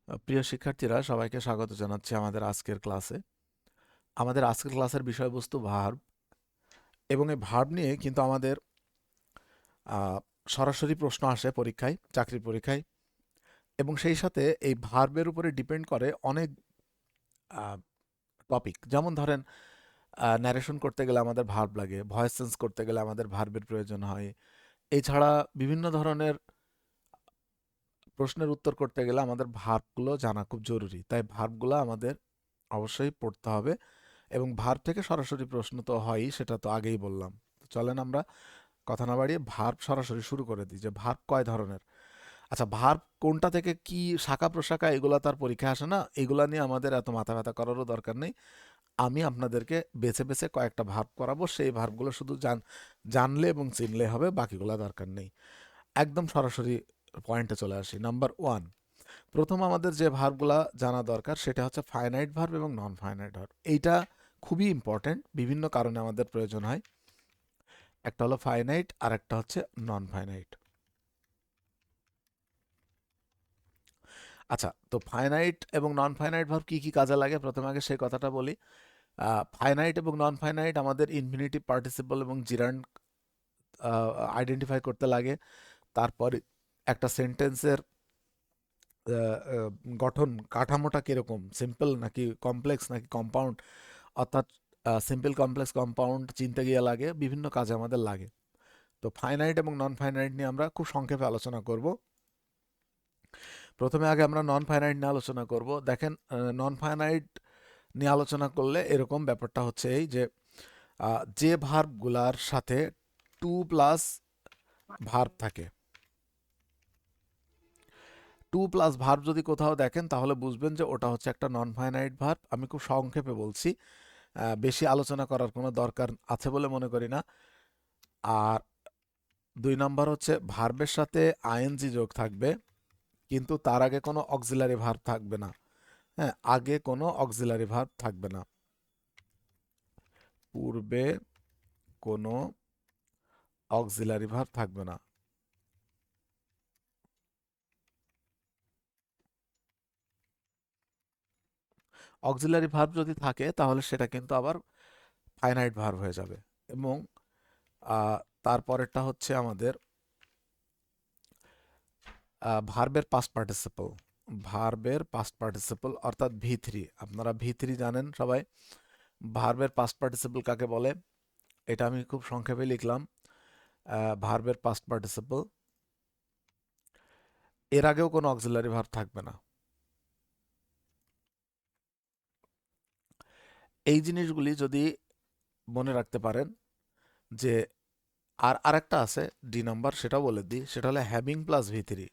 প্রিয় শিক্ষার্থীরা, সবাইকে স্বাগত জানাচ্ছি আমাদের আজকের ক্লাসে। আমাদের আজকের ক্লাসের বিষয়বস্তু ভার্ব, এবং এই ভার্ব নিয়ে কিন্তু আমাদের আহ, সরাসরি প্রশ্ন আসে পরীক্ষায়, চাকরির পরীক্ষায়। এবং সেই সাথে এই ভার্বের উপরে ডিপেন্ড করে অনেক টপিক। যেমন ধরেন, ন্যারেশন করতে গেলে আমাদের ভার্ব লাগে, ভয়েস চেঞ্জ করতে গেলে আমাদের ভার্বের প্রয়োজন হয়। এছাড়া বিভিন্ন ধরনের প্রশ্নের উত্তর করতে গেলে আমাদের ভার্বগুলো জানা খুব জরুরি, তাই ভার্বগুলো আমাদের অবশ্যই পড়তে হবে। এবং ভার্ব থেকে সরাসরি প্রশ্ন তো হয়ই, সেটা তো আগেই বললাম। তো চলেন আমরা কথা না বাড়িয়ে ভার্ব সরাসরি শুরু করে দিই, যে ভার্ব কয় ধরনের। আচ্ছা, ভার্ব কোনটা থেকে কি শাখা প্রশাখা, এগুলা তার পরীক্ষা আসে না, এগুলা নিয়ে আমাদের এত মাথা ব্যথা করারও দরকার নেই। আমি আপনাদেরকে বেছে বেছে কয়েকটা ভার্ব করাবো, সেই ভার্বগুলো শুধু জানলে এবং চিনলে হবে, বাকিগুলো দরকার নেই। একদম সরাসরি পয়েন্টে চলে আসি। নাম্বার ওয়ান, প্রথম আমাদের যে ভার্বগুলা জানা দরকার সেটা হচ্ছে ফাইনাইট ভার্ব এবং নন ফাইনাইট ভার্ব। এইটা খুবই ইম্পর্ট্যান্ট, বিভিন্ন কারণে আমাদের প্রয়োজন হয়। একটা হলো ফাইনাইট আর একটা হচ্ছে নন ফাইনাইট। আচ্ছা, তো ফাইনাইট এবং নন ফাইনাইট ভার্ব কি কি কাজে লাগে, প্রথমে আগে সেই কথাটা বলি। ফাইনাইট এবং নন ফাইনাইট আমাদের ইনফিনিটিভ পার্টিসিপল এবং জিরান্ড আইডেন্টিফাই করতে লাগে। তারপরে একটা সেন্টেন্সের গঠন কাঠামোটা কিরকম, সিম্পল নাকি কমপ্লেক্স নাকি কম্পাউন্ড, অর্থাৎ সিম্পল কমপ্লেক্স কম্পাউন্ড চিনতে গিয়ে লাগে, বিভিন্ন কাজে আমাদের লাগে। তো ফাইনাইট এবং নন ফাইনাইট নিয়ে আমরা খুব সংক্ষেপে আলোচনা করব। প্রথমে আগে আমরা নন ফাইনাইট নিয়ে আলোচনা করব। দেখেন, নন ফাইনাইট নিয়ে আলোচনা করলে এরকম ব্যাপারটা হচ্ছে এই যে, যে ভার্বগুলার সাথে টু প্লাস ভার্ব থাকে, টু প্লাস ভার্ব যদি কোথাও দেখেন তাহলে বুঝবেন যে ওটা হচ্ছে একটা নন ফাইনাইট ভার্ব। আমি খুব সংক্ষেপে বলছি, বেশি আলোচনা করার কোনো দরকার আছে বলে মনে করি না। আর দুই নাম্বার হচ্ছে ভার্বের সাথে আইএনজি যোগ থাকবে, কিন্তু তার আগে কোনো অক্সিলারি ভার্ব থাকবে না। হ্যাঁ, আগে কোনো অক্সিলারি ভার্ব থাকবে না, পূর্বে কোনো অক্সিলারি ভার্ব থাকবে না। অক্সিলারি ভার্ব যদি থাকে তাহলে সেটা কিন্তু আবার ফাইনাইট ভার্ব হয়ে যাবে। এবং আহ, তারপরেরটা হচ্ছে আমাদের ভার্বের পাস্ট পার্টিসিপল। ভার্বের পাস্ট পার্টিসিপল অর্থাৎ ভি থ্রি। আপনারা ভি থ্রি জানেন সবাই। ভার্বের পাস্ট পার্টিসিপল কাকে বলে, এটা আমি খুব সংক্ষেপে লিখলাম। ভার্বের পাস্ট পার্টিসিপল, এর আগেও কোনো অক্সিলারি ভার্ব থাকবে না। এই জিনিসগুলি যদি মনে রাখতে পারেন, যে আর আরেকটা আছে ডি নাম্বার, সেটাও বলে দিই, সেটা হলো having plus V three.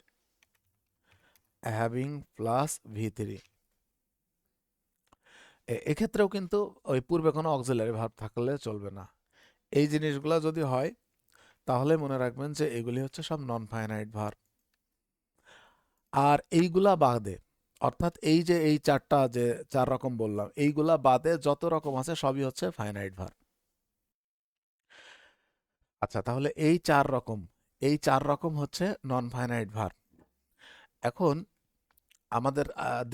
Having plus V three, এক্ষেত্রেও কিন্তু ওই পূর্বে কোনো অক্সিলারি ভার্ব থাকলে চলবে না। এই জিনিসগুলো যদি হয় তাহলে মনে রাখবেন যে এগুলি হচ্ছে সব নন ফাইনাইট ভার্ব। আর এইগুলা বাদে, অর্থাৎ এই যে এই চারটা যে চার রকম বললাম, এইগুলা বাদে যত রকম আছে সবই হচ্ছে ফাইনাইট ভার্ব। আচ্ছা, তাহলে এই চার রকম হচ্ছে নন ফাইনাইট ভার্ব। এখন আমাদের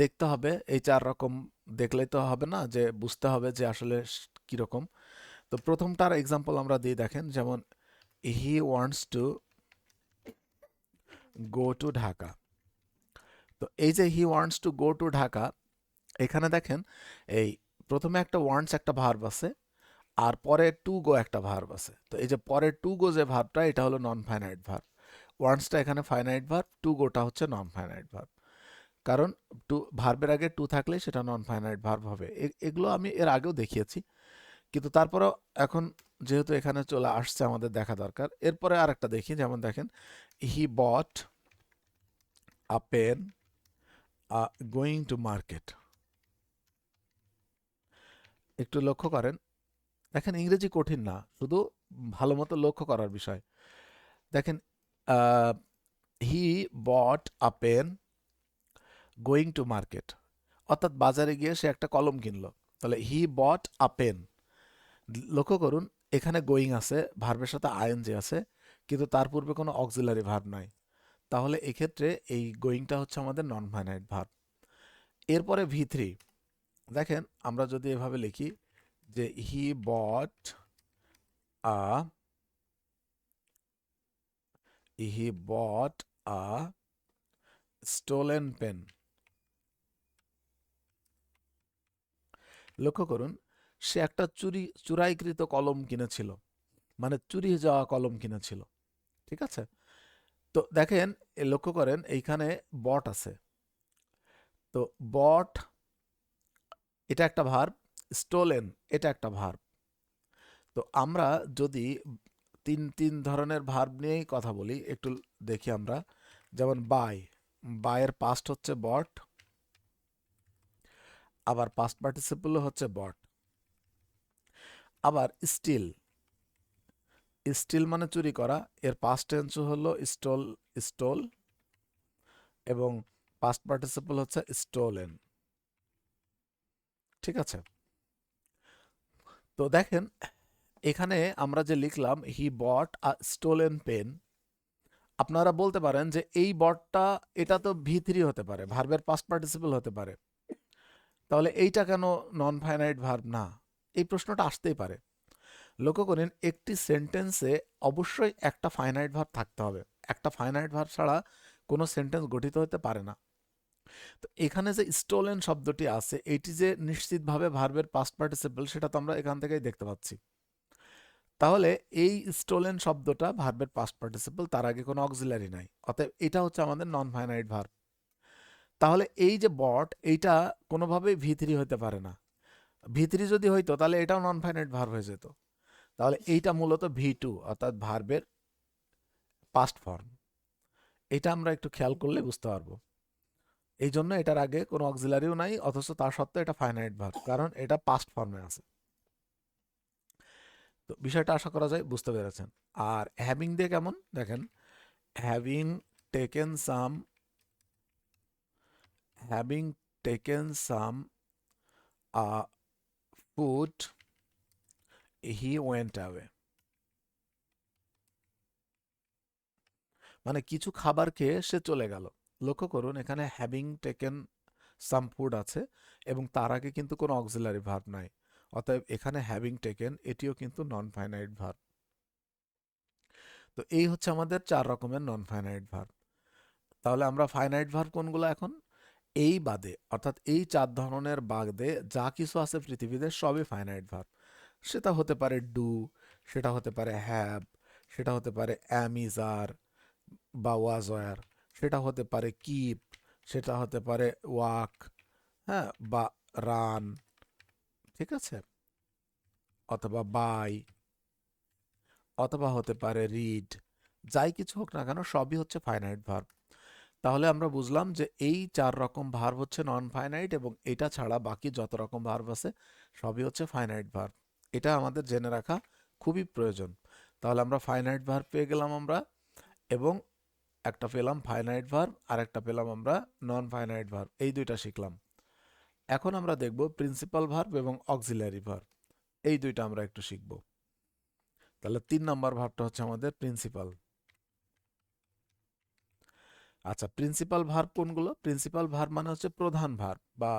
দেখতে হবে, এই চার রকম দেখলেই তো হবে না, যে বুঝতে হবে যে আসলে কিরকম। তো প্রথমটার এক্সাম্পল আমরা দিই, দেখেন যেমন he wants to go to Dhaka. তো এই যে he wants to go to Dhaka, এখানে দেখেন এই প্রথমে একটা ওয়ান্টস একটা ভার্ব আছে, আর পরে টু গো একটা ভার্ব আছে। তো এই যে পরে টু গো যে ভার্বটা, এটা হলো নন ফাইনাইট ভার্ব। ওয়ান্টসটা এখানে ফাইনাইট ভার্ব, টু গোটা হচ্ছে নন ফাইনাইট ভার্ব। কারণ টু ভার্বের আগে টু থাকলে সেটা নন ফাইনাইট ভার্ব হবে। এগুলো আমি এর আগেও দেখিয়েছি, কিন্তু তারপরেও এখন যেহেতু এখানে চলে আসছে আমাদের দেখা দরকার। এরপরে আর একটা দেখি, যেমন দেখেন he bought a pen going to market. একটু লক্ষ্য করেন, দেখেন ইংরেজি কঠিন না, শুধু ভালো মতো লক্ষ্য করার বিষয়। দেখেন, he bought a pen going to market, অর্থাৎ বাজারে গিয়ে সে একটা কলম কিনলো। তাহলে হি বট আ পেন, লক্ষ্য করুন এখানে গোয়িং আছে, ভার্বের সাথে আইএনজি আছে, কিন্তু তার পূর্বে কোনো অক্সিলারি ভার্ব নাই। তাহলে এক্ষেত্রে এই গোয়িংটা হচ্ছে আমাদের নন ফাইনাইট ভার্ব। এরপরে V3, দেখেন আমরা যদি এভাবে লিখি যে আ he bought a stolen pen. লক্ষ্য করুন, সে একটা চুরাইকৃত কলম কিনেছিল, মানে চুরি যাওয়া কলম কিনেছিল। ঠিক আছে, তো দেখেন লক্ষ্য করেন এইখানে বট আছে। তো বট এটা একটা ভার্ব, স্টোলেন এটা একটা ভার্ব। তো আমরা যদি তিন তিন ধরনের ভার্ব নিয়েই কথা বলি, একটু দেখি আমরা। যেমন বাইয়ের পাস্ট হচ্ছে বট, আবার পাস্ট পার্টিসিপলও হচ্ছে বট। আবার স্টিল মানে চুরি করা, এর পাস্ট টেন্স হলো স্টোল এবং পাস্ট পার্টিসিপল হচ্ছে স্টোলেন। ঠিক আছে, তো দেখেন এখানে আমরা যে লিখলাম হি বট আ স্টোলেন পেন, আপনারা বলতে পারেন যে এই বটটা এটা তো V3 হতে পারে, ভার্বের পাস্ট পার্টিসিপল হতে পারে, তাহলে এইটা কেন নন ফাইনাইট ভার্ব না? এই প্রশ্নটা আসতেই পারে। লক্ষ্য করেন একটি সেন্টেন্সে অবশ্যই একটা ফাইনাইট ভার্ব থাকতে হবে, একটা ফাইনাইট ভার্ব ছাড়া কোনো সেন্টেন্স গঠিত হতে পারে না। তো এখানে যে স্টোলেন শব্দটি আছে এটি যে নিশ্চিতভাবে ভার্বের পাস্ট পার্টিসিপল সেটা তো আমরা এখান থেকেই দেখতে পাচ্ছি। তাহলে এই স্টোলেন শব্দটা ভার্বের পাস্ট পার্টিসিপল, তার আগে কোনো অক্সিলারি নাই, অতএব এটা হচ্ছে আমাদের নন ফাইনাইট ভার্ব। তাহলে এই যে বট এইটা কোনোভাবেই V3 হতে পারে না। V3 যদি হইতো তাহলে এটাও নন ফাইনাইট ভার্ব হয়ে যেত। তাহলে এইটা মূলত V2 অর্থাৎ ভার্বের পাস্ট ফর্ম। এটা আমরা একটু খেয়াল করলে বুঝতে পারবো। এই জন্য এটার আগে কোনো অক্সিলারিও নাই, অথচ তা সত্ত্বেও এটা ফাইনাইট ভার্ব, কারণ এটা পাস্ট ফর্মে আছে। তো বিষয়টা আশা করা যায় বুঝতে পেরেছেন। আর হ্যাভিং দিয়ে কেমন দেখেন, having taken some, having taken some food he went away, মানে কিছু খাবার খেয়ে সে চলে গেল। লক্ষ্য করুন এখানে হ্যাভিং টেকেন সাম ফুড আছে এবং তার আগে কিন্তু কোনো অক্সিলারি ভার্ব নাই, অতএব এখানে হ্যাভিং টেকেন এটিও কিন্তু নন ফাইনাইট ভার্ব। তো এই হচ্ছে আমাদের 4 রকমের নন ফাইনাইট ভার্ব। তাহলে আমরা ফাইনাইট ভার্ব কোনগুলো এখন? এই বাদে, অর্থাৎ এই 4 ধরনের বাদে যা কিছু আছে পৃথিবীতে সবই ফাইনাইট ভার্ব। সেটা হতে পারে ডু, সেটা হতে পারে হ্যাভ, সেটা হতে পারে অ্যাম ইজ আর বা ওয়াজ ওয়ার, সেটা হতে পারে কিপ, সেটা হতে পারে ওয়াক, হ্যাঁ, বা রান, ঠিক আছে, অথবা বাই, অথবা হতে পারে রিড। যাই কিছু হোক না কেন সবই হচ্ছে ফাইনাইট ভার্ব। তাহলে আমরা বুঝলাম যে এই 4 রকম ভার্ব হচ্ছে নন ফাইনাইট এবং এটা ছাড়া বাকি যত রকম ভার্ব আছে সবই হচ্ছে ফাইনাইট ভার্ব। এটা আমাদের জেনে রাখা খুবই প্রয়োজন। তাহলে আমরা ফাইনাইট ভার্ব পেয়ে গেলাম আমরা, এবং একটা পেলাম ফাইনাইট ভার্ব আর একটা পেলাম আমরা নন ফাইনাইট ভার্ব, এই দুইটা শিখলাম। এখন আমরা দেখব প্রিন্সিপাল ভার্ব এবং অক্সিলারি ভার্ব, এই দুইটা আমরা একটু শিখব। তাহলে 3 নম্বর ভার্বটা হচ্ছে আমাদের প্রিন্সিপাল। আচ্ছা, প্রিন্সিপাল ভার্ব কোনগুলো? প্রিন্সিপাল ভার্ব মানে হচ্ছে প্রধান ভার্ব, বা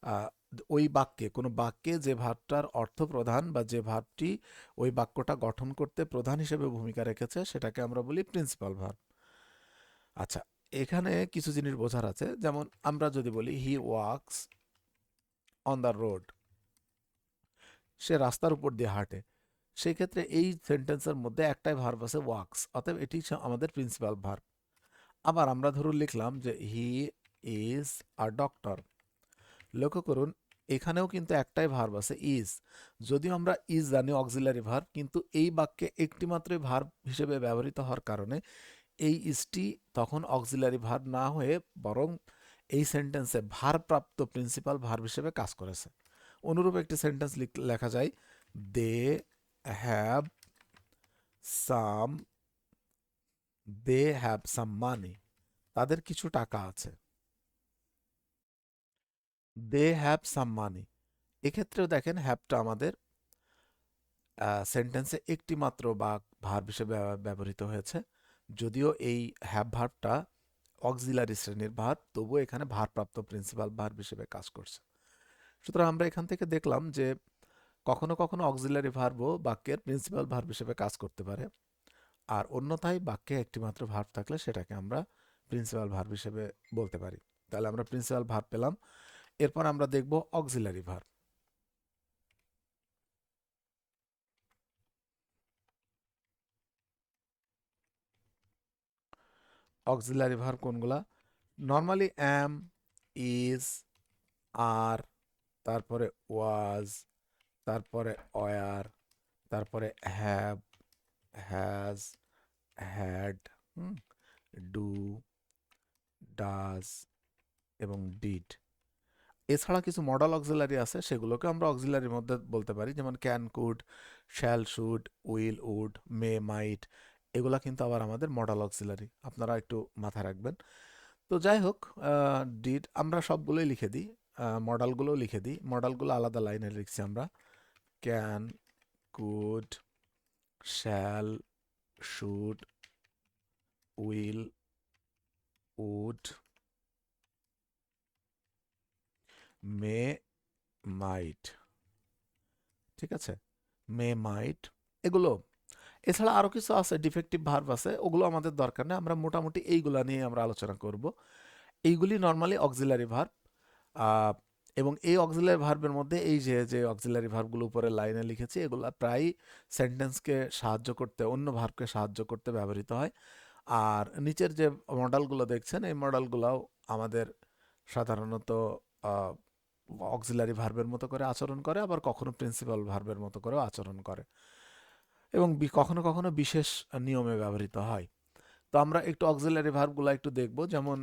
আহ, ওই বাক্যে, কোনো বাক্যে যে ভার্বটার অর্থ প্রধান বা যে ভার্বটি ওই বাক্যটা গঠন করতে প্রধান হিসেবে ভূমিকা রেখেছে সেটাকে আমরা বলি প্রিন্সিপাল ভার্ব। আচ্ছা, এখানে কিছু জিনিস বোঝার আছে, যেমন আমরা যদি বলি হি ওয়াক্স অন দ্য রোড, সে রাস্তার উপর দিয়ে হাঁটে, সেই ক্ষেত্রে এই সেন্টেন্সের মধ্যে একটাই ভার্ব আছে ওয়াক্স, অতএব এটি আমাদের প্রিন্সিপাল ভার্ব। আবার আমরা ধরুন লিখলাম যে হি ইজ আ ডক্টর, লক্ষ্য করুন এখানেও কিন্তু একটাই ভার্ব আছে ইজ, যদিও আমরা ইজ জানি অক্সিলারি ভার্ব, কিন্তু এই বাক্যে একটি মাত্রই ভার্ব হিসেবে ব্যবহৃত হওয়ার কারণে এই ইজটি তখন অক্সিলারি ভার্ব না হয়ে বরং এই সেন্টেন্সে ভারপ্রাপ্ত প্রিন্সিপাল ভার্ব হিসেবে কাজ করেছে। অনুরূপ একটি সেন্টেন্স লেখা যায় they have some, they have some মানি, তাদের কিছু টাকা আছে। দে হ্যাভ সাম মানি, এক্ষেত্রেও দেখেন হ্যাভটা আমাদের সেন্টেন্সে একটি মাত্র বা ভার্ব হিসেবে ব্যবহৃত হয়েছে, যদিও এই হ্যাভ ভার্বটা অক্সিলারি শ্রেণীর ভার্ব, তবুও এখানে ভারপ্রাপ্ত প্রিন্সিপাল ভার্ব হিসেবে কাজ করছে। সুতরাং আমরা এখান থেকে দেখলাম যে কখনো কখনো অক্সিলারি ভার্বও বাক্যের প্রিন্সিপাল ভার্ব হিসেবে কাজ করতে পারে, আর অন্যথায় বাক্যে একটিমাত্র ভার্ব থাকলে সেটাকে আমরা প্রিন্সিপাল ভার্ব হিসেবে বলতে পারি। তাহলে আমরা প্রিন্সিপাল ভার্ব পেলাম। এরপর আমরা দেখব অক্সিলারি ভার্ব। অক্সিলারি ভার্ব কোনগুলা? নর্মালি অ্যাম, ইজ, আর, তারপরে ওয়াজ, তারপরে ওয়ার, তারপরে have, has, had, do, does এবং ডিড। এছাড়া কিছু মডাল অক্সিলারি আছে, সেগুলোকে আমরা অক্সিলারির মধ্যে বলতে পারি, যেমন can, could, shall, should, will, would, may, might. এগুলা কিন্তু আবার আমাদের মডাল অক্সিলারি, আপনারা একটু মাথায় রাখবেন। তো যাই হোক, ডিড আমরা সবগুলোই লিখে দিই, মডালগুলোও লিখে দিই। মডালগুলো আলাদা লাইনে লিখছি আমরা। Can, could, shall, should, will, would, may, might. ঠিক আছে, মে, মাইট, এগুলো। এছাড়া আরও কিছু আছে, ডিফেক্টিভ ভার্ব আছে, ওগুলো আমাদের দরকার নেই, আমরা মোটামুটি এইগুলা নিয়ে আমরা আলোচনা করব। এইগুলি নর্মালি অক্সিলারি ভার্ব, এবং এই অক্সিলারি ভার্বের মধ্যে এই যে যে অক্সিলারি ভার্বগুলো উপরে লাইনে লিখেছি, এগুলো প্রায় সেন্টেন্সকে সাহায্য করতে, অন্য ভার্বকে সাহায্য করতে ব্যবহৃত হয়। আর নিচের যে মডেলগুলো দেখছেন, এই মডেলগুলোও আমাদের সাধারণত অক্সিলারি ভার্বের মতো করে আচরণ করে, আবার কখনো প্রিন্সিপাল ভার্বের মতো করেও আচরণ করে, এবং কখনো কখনো বিশেষ নিয়মে ব্যবহৃত হয়। তো আমরা একটু অক্সিলারি ভার্বগুলো একটু দেখব। যেমন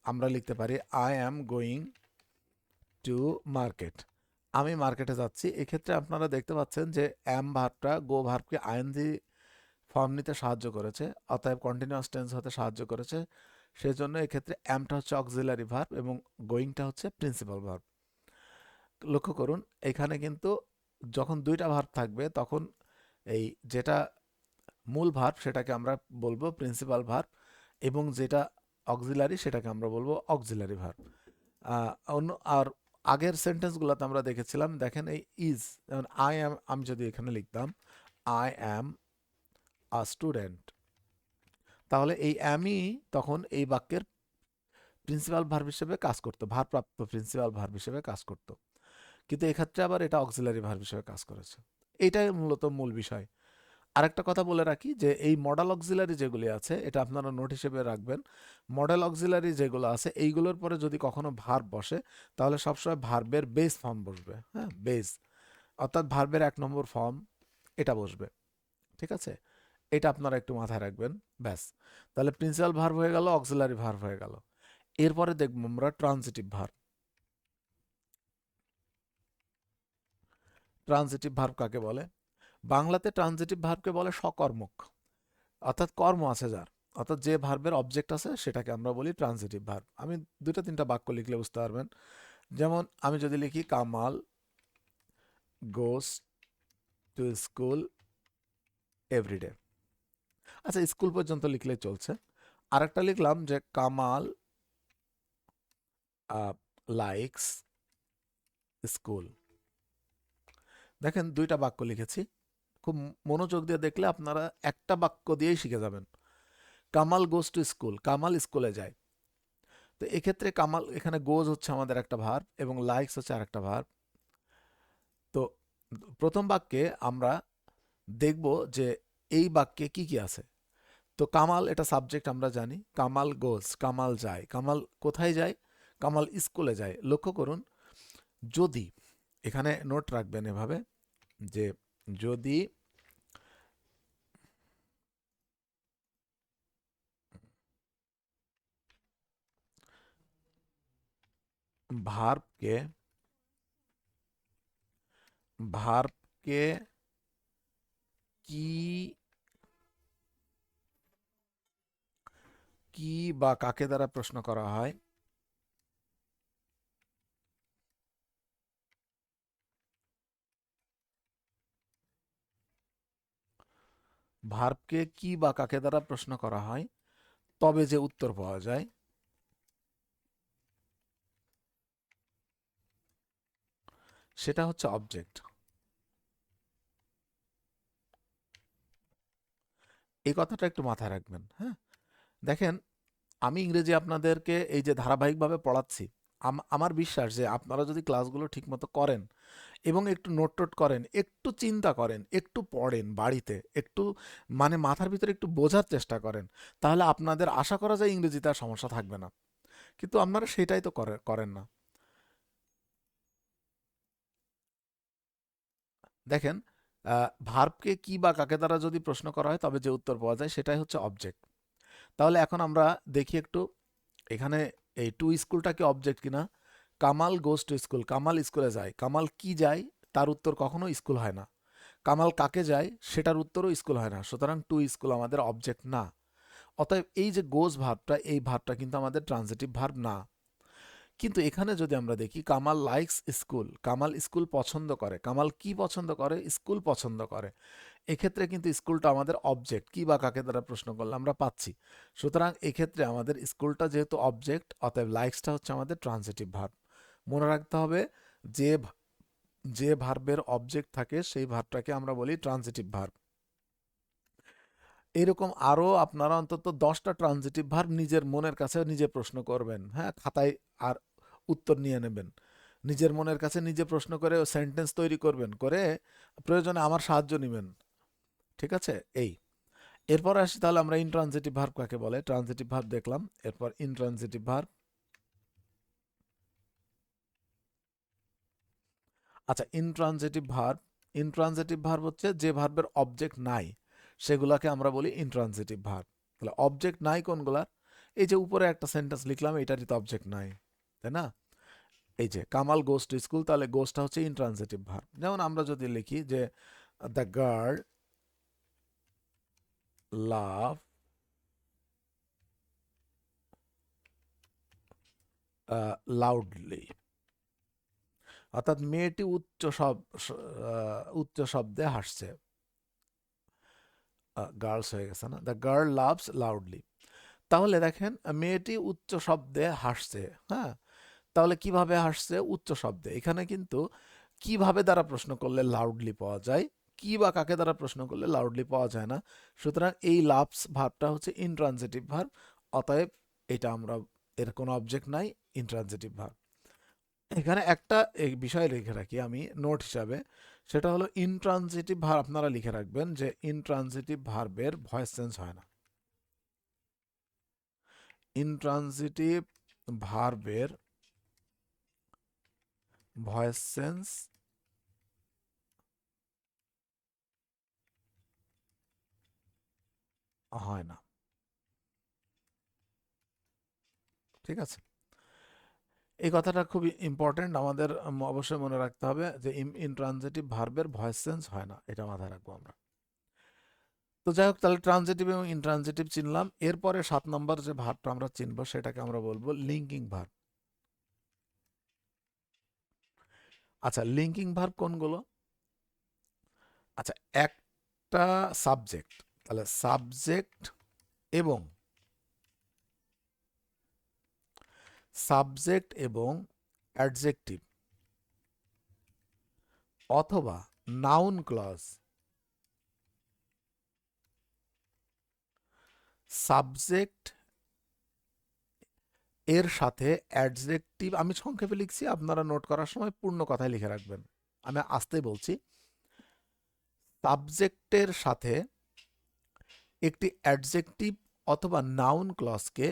আমরা লিখতে পারি I am going to market. আমি মার্কেটে যাচ্ছি। এক্ষেত্রে আপনারা দেখতে পাচ্ছেন যে অ্যাম ভার্বটা গো ভার্বকে আইএনজি ফর্ম নিতে সাহায্য করেছে, অতএব কন্টিনিউয়াস টেন্স হতে সাহায্য করেছে। সেজন্য এক্ষেত্রে অ্যামটা হচ্ছে অক্সিলারি ভার্ব এবং গোয়িংটা হচ্ছে প্রিন্সিপাল ভার্ব। লক্ষ্য করুন, এখানে কিন্তু যখন দুইটা ভার্ব থাকবে তখন এই যেটা মূল ভার্ব সেটাকে আমরা বলবো প্রিন্সিপাল ভার্ব, এবং যেটা অক্সিলারি সেটাকে আমরা বলবো অক্সিলারি ভার্ব। অন্য আর আগের সেন্টেন্সগুলোতে আমরা দেখেছিলাম, দেখেন এই ইজ, যেমন আই অ্যাম, আমি যদি এখানে লিখতাম আই অ্যাম আ স্টুডেন্ট, তাহলে এই অ্যামই তখন এই বাক্যের প্রিন্সিপাল ভার্ব হিসেবে কাজ করতো, ভারপ্রাপ্ত প্রিন্সিপাল ভার্ব হিসেবে কাজ করতো। কিন্তু এক্ষেত্রে আবার এটা অক্সিলারি ভার্ব হিসেবে কাজ করেছে। এইটাই মূলত মূল বিষয়। আরেকটা কথা বলে রাখি যে এই মডেল অক্সিলারি যেগুলি আছে, এটা আপনারা নোট হিসেবে রাখবেন। মডেল অক্সিলারি যেগুলো আছে, এইগুলোর পরে যদি কখনো ভার্ব বসে, তাহলে সবসময় ভার্বের বেস ফর্ম বসবে। হ্যাঁ, বেস, অর্থাৎ ভার্বের 1 নম্বর ফর্ম এটা বসবে। ঠিক আছে, এটা আপনারা একটু মাথায় রাখবেন। ব্যাস, তাহলে প্রিন্সিপাল ভার্ব হয়ে গেল, অক্সিলারি ভার্ব হয়ে গেল। এরপরে দেখবো আমরা ট্রানজিটিভ ভার্ব। ট্রানজিটিভ ভার্ব কাকে বলে? বাংলাতে ট্রানজিটিভ ভার্বকে বলে সকর্মক, অর্থাৎ কর্ম আছে যার, অর্থাৎ যে ভার্বের অবজেক্ট আছে সেটাকে আমরা বলি ট্রানজিটিভ ভার্ব। আমি দুটো তিনটা বাক্য লিখলে বুঝতে পারবেন। যেমন আমি যদি লিখি Kamal goes to school everyday, আচ্ছা স্কুল পর্যন্ত লিখলেই চলছে। আরেকটা লিখলাম যে কামাল লাইকস স্কুল। দেখেন দুইটা বাক্য লিখেছি, খুব মনোযোগ দিয়ে দেখলে আপনারা একটা বাক্য দিয়েই শিখে যাবেন। Kamal goes to school, Kamal স্কুলে যায়। তো এক্ষেত্রে কামাল, এখানে গোজ হচ্ছে আমাদের একটা ভার্ব এবং লাইকস হচ্ছে আরেকটা ভার্ব। তো প্রথম বাক্যে আমরা দেখব যে এই বাক্যে কি কি আছে। তো কামাল এটা সাবজেক্ট আমরা জানি, কামাল গোজ, কামাল যায়, কামাল কোথায় যায়? কামাল স্কুলে যায়। লক্ষ্য করুন, যদি, এখানে নোট রাখবেন এভাবে যে যদি ভার্বকে ভার্বকে কি কি বা কাকে দ্বারা প্রশ্ন করা হয়, ভার্বকে কি বা কাকে দ্বারা প্রশ্ন করা হয়, তবে যে উত্তর পাওয়া যায় সেটা হচ্ছে অবজেক্ট। এই কথাটা একটু মাথায় রাখবেন, হ্যাঁ। দেখেন, আমি ইংরেজি আপনাদেরকে এই যে ধারাবাহিকভাবে পড়াচ্ছি, আমার বিশ্বাস যে আপনারা যদি ক্লাসগুলো ঠিকমতো করেন এবং একটু নোট টোট করেন, একটু চিন্তা করেন, একটু পড়েন বাড়িতে, একটু মানে মাথার ভিতরে একটু বোঝার চেষ্টা করেন, তাহলে আপনাদের আশা করা যায় ইংরেজিতে আর সমস্যা থাকবে না। কিন্তু আপনারা সেটাই তো করেন না। দেখেন, ভার্বকে কি বা কাকে দ্বারা যদি প্রশ্ন করা হয় তবে যে উত্তর পাওয়া যায় সেটাই হচ্ছে অবজেক্ট। তাহলে এখন আমরা দেখি একটু এখানে এই টু স্কুলটা কি অবজেক্ট কিনা। Kamal goes to school, Kamal স্কুলে যায়। কামাল কি যায়, তার উত্তর কখনো স্কুল হয় না। কামাল কাকে যায়, সেটার উত্তরও স্কুল হয় না। সুতরাং টু স্কুল আমাদের অবজেক্ট না। অতএব এই যে গোজ ভার্বটা, এই ভার্বটা কিন্তু আমাদের ট্রান্সিটিভ ভার্ব না। কিন্তু এখানে যদি আমরা দেখি Kamal likes school, Kamal school পছন্দ করে। কামাল কি পছন্দ করে, স্কুল পছন্দ করে। এক্ষেত্রে কিন্তু স্কুলটা আমাদের অবজেক্ট, কি বা কাকে দ্বারা প্রশ্ন করলে আমরা পাচ্ছি। সুতরাং এক্ষেত্রে আমাদের স্কুলটা যেহেতু অবজেক্ট, অতএব লাইকসটা হচ্ছে আমাদের ট্রান্সিটিভ ভার্ব। মনে রাখতে হবে, যে যে ভার্বের অবজেক্ট থাকে সেই ভার্বটাকে আমরা বলি ট্রান্সিটিভ ভার্ব। এরকম আরও আপনারা অন্তত 10টা ট্রানজিটিভ ভার্ব নিজের মনের কাছে নিজে প্রশ্ন করবেন, হ্যাঁ, খাতায়, আর উত্তর নিয়ে নেবেন। নিজের মনের কাছে নিজে প্রশ্ন করে সেন্টেন্স তৈরি করবেন, করে প্রয়োজনে আমার সাহায্য নেবেন। ঠিক আছে? এই এরপর আসি তাহলে আমরা ইনট্রানজিটিভ ভার্ব কাকে বলে। ট্রানজিটিভ ভার্ব দেখলাম, এরপর ইনট্রানজিটিভ ভার্ব। আচ্ছা, ইনট্রানজিটিভ ভার্ব হচ্ছে যে ভার্বের অবজেক্ট নাই, সেগুলাকে আমরা বলি ইনট্রানজিটিভ ভার্ব। তাহলে অবজেক্ট নাই কোনগুলার? এই যে উপরে একটা সেন্টেন্স লিখলাম, এটারই তো অবজেক্ট নাই, তাই না? এই যে কামাল গোস টু স্কুল, তাহলে গোসটা হচ্ছে ইনট্রানজিটিভ ভার্ব। যেমন আমরা যদি লিখি যে দ্য গার্ল লাভ লাউডলি, অর্থাৎ মেয়েটি উচ্চ শব্দে হাসছে। গার্লস হয়ে গেছে না, দ্য গার্ল লাভস লাউডলি। তাহলে দেখেন, মেয়েটি উচ্চ শব্দে হাসছে, হ্যাঁ। তাহলে কিভাবে হাসছে? উচ্চ শব্দে। এখানে কিন্তু কিভাবে দ্বারা প্রশ্ন করলে লাউডলি পাওয়া যায়, কি বা কাকে দ্বারা প্রশ্ন করলে লাউডলি পাওয়া যায় না। সুতরাং এই লাভস ভার্বটা হচ্ছে ইনট্রানজিটিভ ভার্ব। অতএব এটা আমরা, এর কোনো অবজেক্ট নাই, ইনট্রানজিটিভ ভার্ব। এখানে একটা এই বিষয় লিখে রাখি আমি নোট হিসাবে, সেটা হলো ইনট্রানজিটিভ ভার্ব আপনারা লিখে রাখবেন যে ইনট্রানজিটিভ ভার্বের ভয়েস চেঞ্জ হয় না। ইনট্রানজিটিভ ভার্বের ভয়েস চেঞ্জ হয় না। ঠিক আছে? এই কথাটা খুবই ইম্পর্টেন্ট, আমাদের অবশ্যই মনে রাখতে হবে যে ইনট্রানজিটিভ ভার্বের ভয়েস চেঞ্জ হয় না, এটা মাথায় রাখবো আমরা। তো যাই হোক, তাহলে ট্রানজিটিভ এবং ইনট্রানজিটিভ চিনলাম। এরপরে 7 নম্বর যে ভার্বটা আমরা চিনবো সেটাকে আমরা বলবো লিঙ্কিং ভার্ব। আচ্ছা, লিঙ্কিং ভার্ব কোনগুলো? আচ্ছা, একটা সাবজেক্ট, তাহলে সাবজেক্ট এবং অ্যাডজেক্টিভ অথবা নাউন ক্লজ, সাবজেক্ট এর সাথে অ্যাডজেক্টিভ, আমি সংক্ষেপে লিখছি, আপনারা নোট করার সময় পূর্ণ কথায় লিখে রাখবেন। আমি আস্তেই বলছি। সাবজেক্টের সাথে একটি অ্যাডজেক্টিভ অথবা নাউন ক্লজকে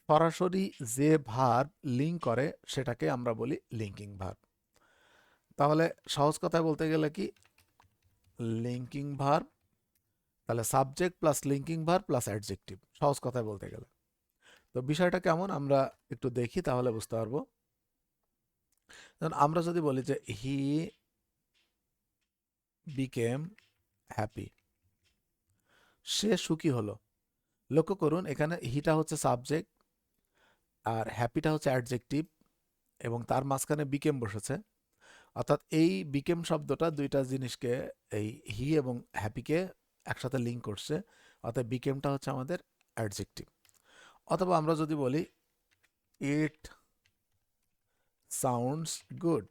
সরাসরি যে ভার্ব লিঙ্ক করে সেটাকে আমরা বলি লিঙ্কিং ভার্ব। তাহলে সহজ কথায় বলতে গেলে কি, লিঙ্কিং ভার্ব, তাহলে subject plus linking verb plus adjective, সহজ কথায় বলতে গেলে। তো বিষয়টা কেমন আমরা একটু দেখি, তাহলে বুঝতে পারবো। আমরা যদি বলি যে হি বিকেম হ্যাপি, সে সুখী হলো। লক্ষ্য করুন, এখানে হিটা হচ্ছে সাবজেক্ট আর হ্যাপিটা হচ্ছে অ্যাডজেক্টিভ, এবং তার মাঝখানে বিকেম বসেছে। অর্থাৎ এই বিকেম শব্দটা দুইটা জিনিসকে, এই হি এবং হ্যাপিকে একসাথে লিঙ্ক করছে। অর্থাৎ বিকেমটা হচ্ছে আমাদের অ্যাডজেক্টিভ। অথবা আমরা যদি বলি ইট সাউন্ডস গুড,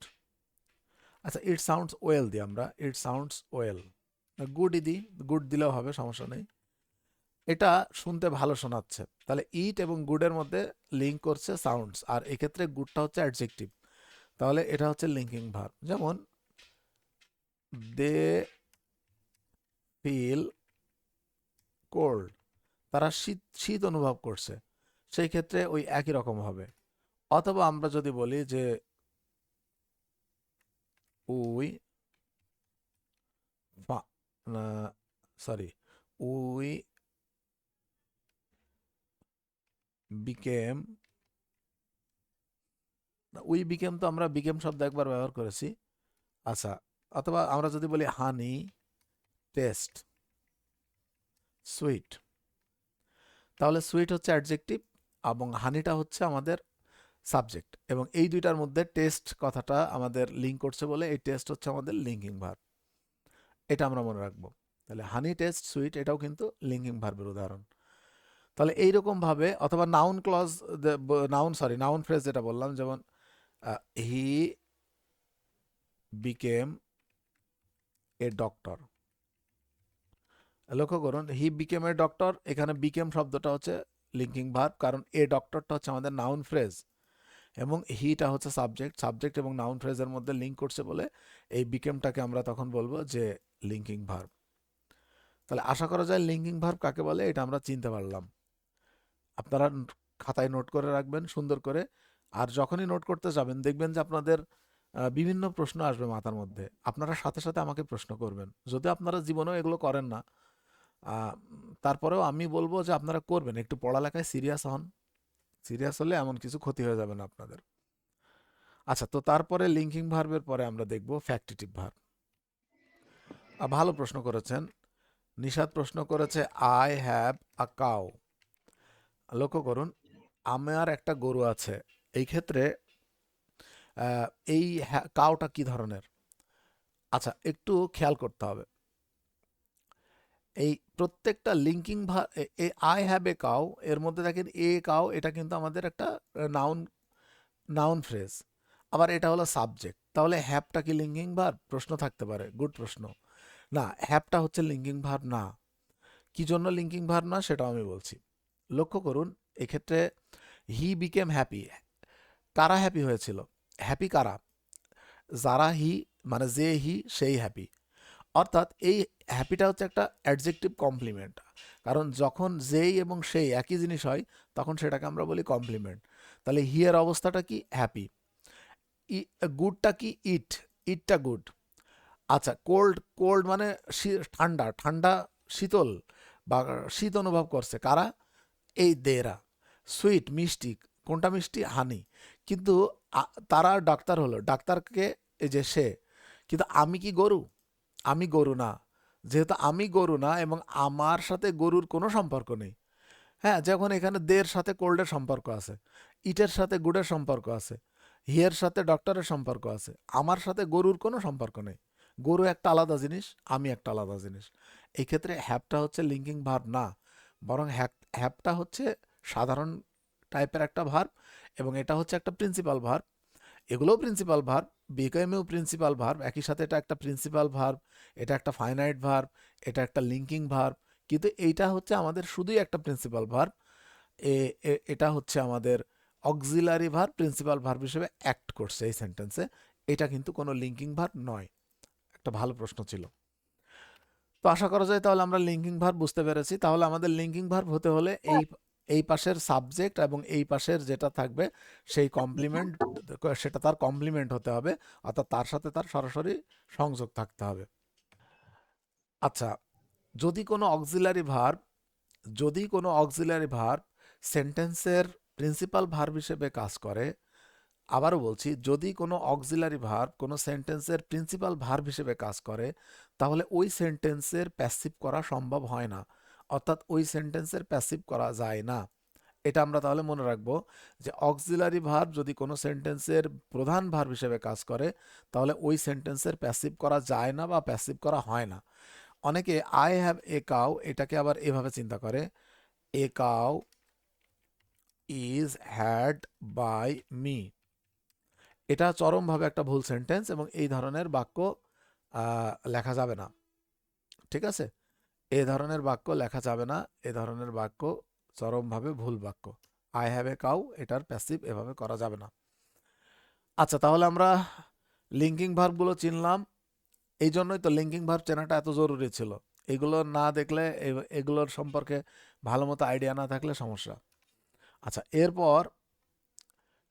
আচ্ছা ইট সাউন্ডস ওয়েল দিই আমরা, ইট সাউন্ডস ওয়েল, গুডই দিই, গুড দিলেও হবে, সমস্যা নেই। এটা শুনতে ভালো শোনাচ্ছে, তাহলে ইট এবং গুডের মধ্যে লিঙ্ক করছে সাউন্ডস, আর এক্ষেত্রে গুডটা হচ্ছে অ্যাডজেক্টিভ, তাহলে এটা হচ্ছে লিঙ্কিং ভার্ব। যেমন দে ফিল কোল্ড, তারা শীত শীত অনুভব করছে, সেই ক্ষেত্রে ওই একই রকম হবে। অথবা আমরা যদি বলি যে we sorry we became, we became তো আমরা বিকেম শব্দ একবার ব্যবহার করেছি। আচ্ছা, অথবা আমরা যদি বলি হানি টেস্ট সুইট, তাহলে সুইট হচ্ছে অ্যাডজেক্টিভ এবং হানিটা হচ্ছে আমাদের সাবজেক্ট, এবং এই দুইটার মধ্যে টেস্ট কথাটা আমাদের লিঙ্ক করছে বলে এই টেস্ট হচ্ছে আমাদের লিঙ্কিং ভার্ব। এটা আমরা মনে রাখবো। তাহলে হানি টেস্ট সুইট এটাও কিন্তু লিঙ্কিং ভার্বের উদাহরণ। তাহলে এইরকম ভাবে, অথবা নাউন ক্লজ, নাউন ফ্রেজ যেটা বললাম, যেমন হি বিকেম এ ডক্টর। লক্ষ্য করুন, হি বিকেম এ ডক্টর, এখানে বিকেম শব্দটা হচ্ছে লিঙ্কিং ভার্ব, কারণ এ ডক্টরটা হচ্ছে আমাদের নাউন ফ্রেজ এবং হিটা হচ্ছে সাবজেক্ট, সাবজেক্ট এবং নাউন ফ্রেজের মধ্যে লিঙ্ক করছে বলে এই বিকেমটাকে আমরা তখন বলবো যে লিঙ্কিং ভার্ব। তাহলে আশা করা যায় লিঙ্কিং ভার্ব কাকে বলে এটা আমরা চিনতে পারলাম। আপনারা খাতায় নোট করে রাখবেন সুন্দর করে, আর যখনই নোট করতে যাবেন দেখবেন যে আপনাদের বিভিন্ন প্রশ্ন আসবে মাথার মধ্যে, আপনারা সাথে সাথে আমাকে প্রশ্ন করবেন। যদি আপনারা জীবনেও এগুলো করেন না, তারপরেও আমি বলবো যে আপনারা করবেন, একটু পড়ালেখায় সিরিয়াস হন, সিরিয়াস হলে এমন কিছু ক্ষতি হয়ে যাবে না আপনাদের। আচ্ছা, তো তারপরে লিঙ্কিং ভার্বের পরে আমরা দেখব ফ্যাক্টিটিভ ভার্ব। ভালো প্রশ্ন করেছেন, নিশাদ প্রশ্ন করেছে আই হ্যাভ আ কাউ। লক্ষ্য করুন, আমার একটা গরু আছে, এই ক্ষেত্রে এই কাউটা কি ধরনের? আচ্ছা, একটু খেয়াল করতে হবে, এই প্রত্যেকটা linking verb, I have a cow এর মধ্যে দেখেন এ কাউ, এটা কিন্তু আমাদের একটা নাউন নাউন ফ্রেজ, আবার এটা হলো সাবজেক্ট, তাহলে হ্যাভটা কি লিঙ্কিং ভার্ব? প্রশ্ন থাকতে পারে, গুড প্রশ্ন। না, হ্যাভটা হচ্ছে লিঙ্কিং ভার্ব না। কি জন্য লিঙ্কিং ভার্ব না সেটাও আমি বলছি। লক্ষ্য করুন, এক্ষেত্রে হি বিকেম হ্যাপি, কারা হ্যাপি হয়েছিল? হ্যাপি কারা? যারা হি, মানে যে হি সেই হ্যাপি, অর্থাৎ এই হ্যাপিটা হচ্ছে একটা অ্যাডজেক্টিভ কমপ্লিমেন্ট, কারণ যখন যেই এবং সেই একই জিনিস হয় তখন সেটাকে আমরা বলি কমপ্লিমেন্ট। তাহলে হি এর অবস্থাটা কি? হ্যাপি। গুডটা কি? ইট, ইটটা গুড। আচ্ছা, কোল্ড, কোল্ড মানে ঠান্ডা, ঠান্ডা শীতল বা শীত অনুভব করছে কারা? এই দেরা। সুইট মিষ্টি, কোনটা মিষ্টি? হানি। কিন্তু তারা ডাক্তার হলো, ডাক্তারকে এই যে সে, কিন্তু আমি কি গরু? আমি গরু না, যেহেতু আমি গরু না এবং আমার সাথে গরুর কোনো সম্পর্ক নেই। হ্যাঁ, যখন এখানে দের সাথে কোল্ডের সম্পর্ক আছে, ইটের সাথে গুডের সম্পর্ক আছে, হিয়ের সাথে ডক্টরের সম্পর্ক আছে, আমার সাথে গরুর কোনো সম্পর্ক নেই। গরু একটা আলাদা জিনিস, আমি একটা আলাদা জিনিস। এই ক্ষেত্রে হ্যাপটা হচ্ছে লিঙ্কিং ভার্ব না, বরং হ্যাপটা হচ্ছে সাধারণ টাইপের একটা ভার্ব, এবং এটা হচ্ছে একটা প্রিন্সিপাল ভার্ব। এগুলোও প্রিন্সিপাল ভার্ব, বিকেএমেও প্রিন্সিপাল ভার্ব, একই সাথে এটা একটা প্রিন্সিপাল ভার্ব, এটা একটা ফাইনাইট ভার্ব, এটা একটা লিঙ্কিং ভার্ব, কিন্তু এইটা হচ্ছে আমাদের শুধুই একটা প্রিন্সিপাল ভার্ব। এটা হচ্ছে আমাদের অক্সিলারি ভার্ব, প্রিন্সিপাল ভার্ব হিসেবে অ্যাক্ট করছে এই সেন্টেন্সে, এটা কিন্তু কোনো লিঙ্কিং ভার্ব নয়। একটা ভালো প্রশ্ন ছিল। তো আশা করা যায় তাহলে আমরা লিঙ্কিং ভার্ব বুঝতে পেরেছি। তাহলে আমাদের লিঙ্কিং ভার্ব হতে হলে এই এই পাশের সাবজেক্ট এবং এই পাশের যেটা থাকবে সেই কমপ্লিমেন্ট, সেটা তার কমপ্লিমেন্ট হতে হবে, অর্থাৎ তার সাথে তার সরাসরি সংযোগ থাকতে হবে। আচ্ছা, যদি কোনো অক্সিলারি ভার্ব, যদি কোনো অক্সিলারি ভার্ব সেন্টেন্সের প্রিন্সিপাল ভার্ব হিসেবে কাজ করে, আবারও বলছি, যদি কোনো অক্সিলারি ভার্ব কোনো সেন্টেন্সের প্রিন্সিপাল ভার্ব হিসেবে কাজ করে, তাহলে ওই সেন্টেন্সের প্যাসিভ করা সম্ভব হয় না, অর্থাৎ ওই সেন্টেন্সের প্যাসিভ করা যায় না। এটা আমরা তাহলে মনে রাখবো যে অক্সিলারি ভার্ব যদি কোনো সেন্টেন্সের প্রধান ভার্ব হিসেবে কাজ করে, তাহলে ওই সেন্টেন্সের প্যাসিভ করা যায় না বা প্যাসিভ করা হয় না। অনেকে আই হ্যাভ এ কাউ এটাকে আবার এভাবে চিন্তা করে, a cow is had by me. এটা চরমভাবে একটা ভুল সেন্টেন্স এবং এই ধরনের বাক্য লেখা যাবে না। ঠিক আছে, এই ধরনের বাক্য লেখা যাবে না। এ ধরনের বাক্য চরমভাবে ভুল বাক্য। আই হ্যাভ এ কাউ, এটার প্যাসিভ এভাবে করা যাবে না। আচ্ছা, তাহলে আমরা লিঙ্কিং ভার্বগুলো চিনলাম। এই জন্যই তো লিঙ্কিং ভার্ব চেনাটা এত জরুরি ছিল। এগুলো না দেখলে, এগুলোর সম্পর্কে ভালো মতো আইডিয়া না থাকলে সমস্যা। আচ্ছা, এরপর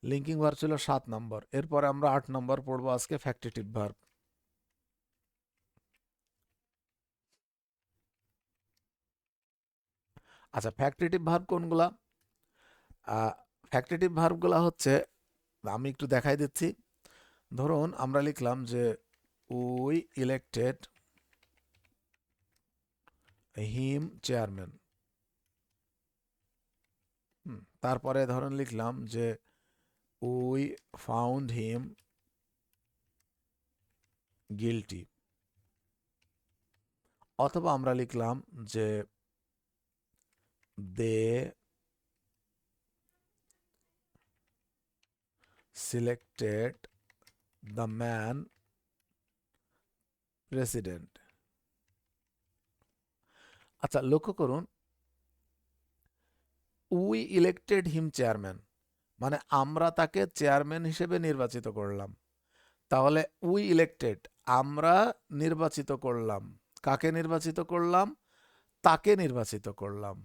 লিঙ্কিং ভার্ব ছিল 7 নম্বর। এরপরে আমরা 8 নম্বর পড়বো আজকে, ফ্যাক্টিটিভ ভার্ব। আচ্ছা, ফ্যাক্টিটিভ ভার্ব কোনগুলা? ফ্যাক্টিটিভ ভার্বগুলা হচ্ছে, আমি একটু দেখাই দিচ্ছি। ধরুন আমরা লিখলাম যে উই ইলেক্টেড হিম চেয়ারম্যান। তারপরে ধরুন লিখলাম যে উই ফাউন্ড হিম গিলটি। অথবা আমরা লিখলাম যে they selected the man president. আচ্ছা, লক্ষ্য করুন, উই ইলেক্টেড হিম চেয়ারম্যান মানে আমরা তাকে চেয়ারম্যান হিসেবে নির্বাচিত করলাম। তাহলে উই ইলেক্টেড, আমরা নির্বাচিত করলাম। কাকে নির্বাচিত করলাম? তাকে নির্বাচিত করলাম।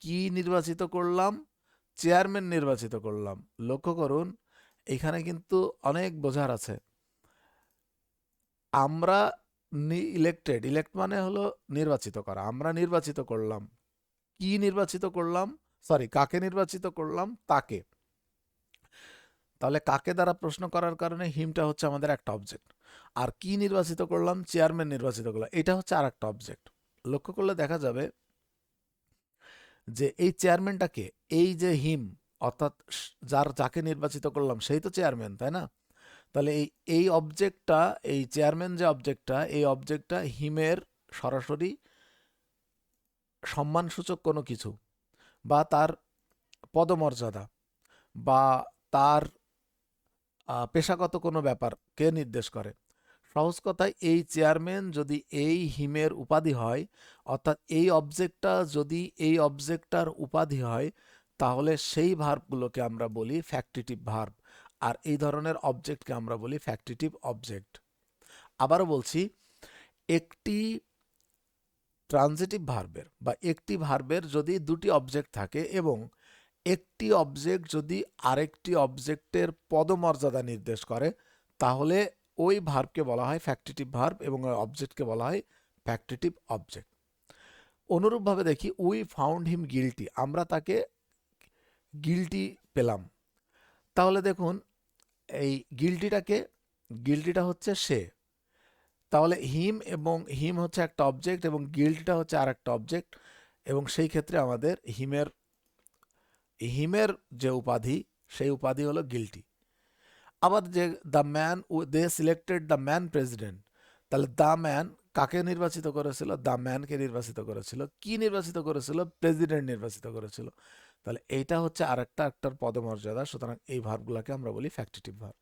কি নির্বাচিত করলাম? চেয়ারম্যান নির্বাচিত করলাম। লক্ষ্য করুন, এখানে কিন্তু অনেক বোঝার আছে। আমরা ইলেক্টেড, ইলেক্ট মানে হলো নির্বাচিত করা। আমরা নির্বাচিত করলাম। কি নির্বাচিত করলাম? সরি, কাকে নির্বাচিত করলাম? তাকে। তাহলে কাকে দ্বারা প্রশ্ন করার কারণে হিমটা হচ্ছে আমাদের একটা অবজেক্ট। আর কি নির্বাচিত করলাম? চেয়ারম্যান নির্বাচিত করলাম, এটা হচ্ছে আর একটা অবজেক্ট। লক্ষ্য করলে দেখা যাবে যে এই চেয়ারম্যানটাকে, এই যে হিম, অর্থাৎ যাকে নির্বাচিত করলাম সেই তো চেয়ারম্যান, তাই না? তাহলে এই অবজেক্টটা, এই চেয়ারম্যান যে অবজেক্টটা, এই অবজেক্টটা হিমের সরাসরি সম্মানসূচক কোনো কিছু, বা তার পদমর্যাদা, বা তার পেশাগত কোনো ব্যাপারকে নির্দেশ করে। সহজ কথায়, এই চেয়ারম্যান যদি এই হিমের উপাধি হয়, অর্থাৎ এই অবজেক্টটা যদি এই অবজেক্টটার উপাধি হয়, তাহলে সেই ভার্বগুলোকে আমরা বলি ফ্যাক্টিটিভ ভার্ব। আর এই ধরনের অবজেক্টকে আমরা বলি ফ্যাক্টিটিভ অবজেক্ট। আবারও বলছি, একটি ট্রানজিটিভ ভার্বের বা একটি ভার্বের যদি দুটি অবজেক্ট থাকে এবং একটি অবজেক্ট যদি আরেকটি অবজেক্টের পদমর্যাদা নির্দেশ করে, তাহলে ওই ভার্বকে বলা হয় ফ্যাক্টিটিভ ভার্ব এবং ওই অবজেক্টকে বলা হয় ফ্যাক্টিটিভ অবজেক্ট। অনুরূপভাবে দেখি, উই ফাউন্ড হিম গিলটি, আমরা তাকে গিলটি পেলাম। তাহলে দেখুন, এই গিলটিটা হচ্ছে সে। তাহলে হিম এবং হিম হচ্ছে একটা অবজেক্ট এবং গিল্টটা হচ্ছে আর একটা অবজেক্ট, এবং সেই ক্ষেত্রে আমাদের হিমের যে উপাধি, সেই উপাধি হলো গিল্টি। আবার যে the man, they selected the man president, তাহলে দ্য ম্যান কাকে নির্বাচিত করেছিল? দ্য ম্যানকে নির্বাচিত করেছিল। কি নির্বাচিত করেছিল? প্রেসিডেন্ট নির্বাচিত করেছিল। তাহলে এইটা হচ্ছে একটার পদমর্যাদা। সুতরাং এই ভার্বগুলোকে আমরা বলি ফ্যাক্টিটিভ ভার্ব।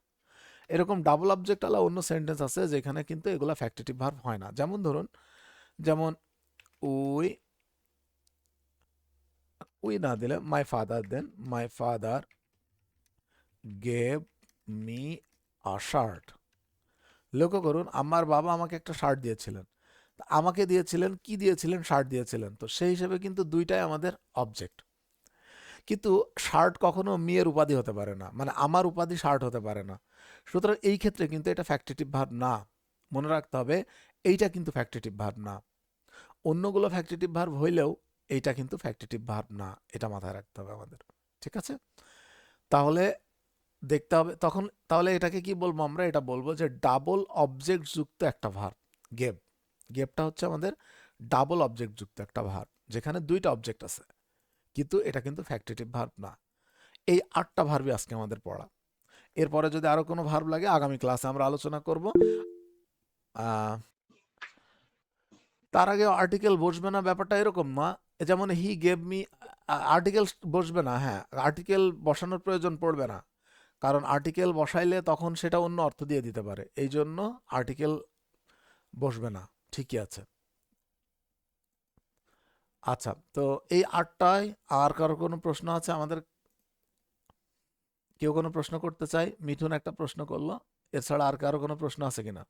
এরকম ডাবল অবজেক্ট আলা অন্য সেন্টেন্স আছে যেখানে কিন্তু এগুলো ফ্যাক্টিটিভ ভার্ব হয় না। যেমন ধরুন, যেমন উই উই না দিলে my father then, my father gave me a shirt. লক্ষ্য করুন, আমার বাবা আমাকে একটা শার্ট দিয়েছিলেন। আমাকে দিয়েছিলেন, কি দিয়েছিলেন? শার্ট দিয়েছিলেন। তো সেই হিসেবে কিন্তু দুইটাই আমাদের অবজেক্ট। কিন্তু শার্ট কখনো মেয়ের উপাধি হতে পারে না, মানে আমার উপাধি শার্ট হতে পারে না। সুতরাং এই ক্ষেত্রে কিন্তু এটা ফ্যাক্টিটিভ ভার্ব না। মনে রাখতে হবে, এইটা কিন্তু ফ্যাক্টিটিভ ভার্ব না। অন্যগুলো ফ্যাক্টিটিভ ভার্ব হইলেও এইটা কিন্তু ফ্যাক্টিটিভ ভার্ব না, এটা মাথায় রাখতে হবে আমাদের। ঠিক আছে? তাহলে দেখতে হবে তখন, তাহলে এটাকে কি বলবো আমরা? এটা বলবো যে ডাবল অবজেক্ট যুক্ত একটা ভার্ব গেভ। গেভটা হচ্ছে আমাদের ডাবল অবজেক্ট যুক্ত একটা ভার্ব, যেখানে দুইটা অবজেক্ট আছে, কিন্তু এটা কিন্তু ফ্যাক্টিটিভ ভার্ব না। এই 8টা ভার্বই আজকে আমাদের পড়া। এরপরে যদি আরো কোনো ভার্ব লাগে আগামী ক্লাসে আমরা আলোচনা করব। তার আগে আর্টিকেল বসবে না, ব্যাপারটা এরকম না। যেমন হি গেভ মি আর্টিকেল বসবে না, হ্যাঁ, আর্টিকেল বসানোর প্রয়োজন পড়বে না, কারণ আর্টিকেল বসাইলে তখন সেটা অন্য অর্থ দিয়ে দিতে পারে, এই জন্য আর্টিকেল বসবে না। ঠিকই আছে। আচ্ছা, তো এই আটটায় আর কারো কোনো প্রশ্ন আছে আমাদের? কেউ কোনো প্রশ্ন করতে চাই? মিঠুন একটা প্রশ্ন করলো, এছাড়া আর কারো কোনো প্রশ্ন আছে কিনা?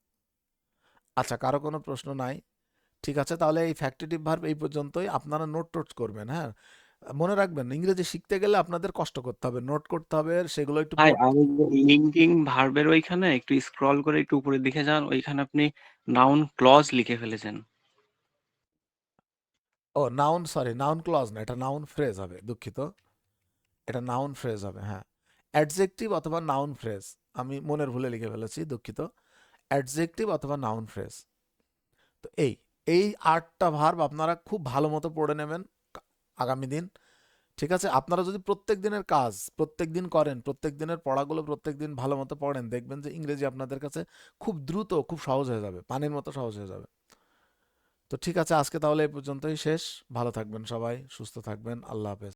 আচ্ছা, কারো কোনো প্রশ্ন নাই। ঠিক আছে, তাহলে এই ফ্যাক্টিটিভ ভার্ব এই পর্যন্তই। আপনারা নোট টোট করবেন, হ্যাঁ। মনে রাখবেন, ইংরেজি শিখতে গেলে আপনাদের কষ্ট করতে হবে, নোট করতে হবে, সেগুলো একটু ভাই, পড়। আমি লিঙ্কিং ভার্বের ওইখানে একটু স্ক্রল করে একটু উপরের দিকে যান, ওইখানে আপনি নাউন ক্লজ লিখে ফেলেছেন। ও নাউন, সরি, নাউন ক্লজ না, এটা নাউন ফ্রেজ হবে, দুঃখিত। এটা নাউন ফ্রেজ হবে, হ্যাঁ। অ্যাডজেক্টিভ অথবা নাউন ফ্রেজ, আমি মনের ভুলে লিখে ফেলেছি, দুঃখিত। অ্যাডজেক্টিভ অথবা নাউন ফ্রেজ। তো এই এই আটটা ভার্ব আপনারা খুব ভালো মতো পড়ে নেবেন আগামী দিন। ঠিক আছে, আপনারা যদি প্রত্যেক দিনের কাজ প্রত্যেক দিন করেন, প্রত্যেক দিনের পড়াগুলো প্রত্যেক দিন ভালো মতো পড়েন, দেখবেন যে ইংরেজি আপনাদের কাছে খুব দ্রুত, খুব সহজ হয়ে যাবে, পানির মতো সহজ হয়ে যাবে। তো ঠিক আছে, আজকে তাহলে এই পর্যন্তই শেষ। ভালো থাকবেন সবাই, সুস্থ থাকবেন, আল্লাহ হাফেজ।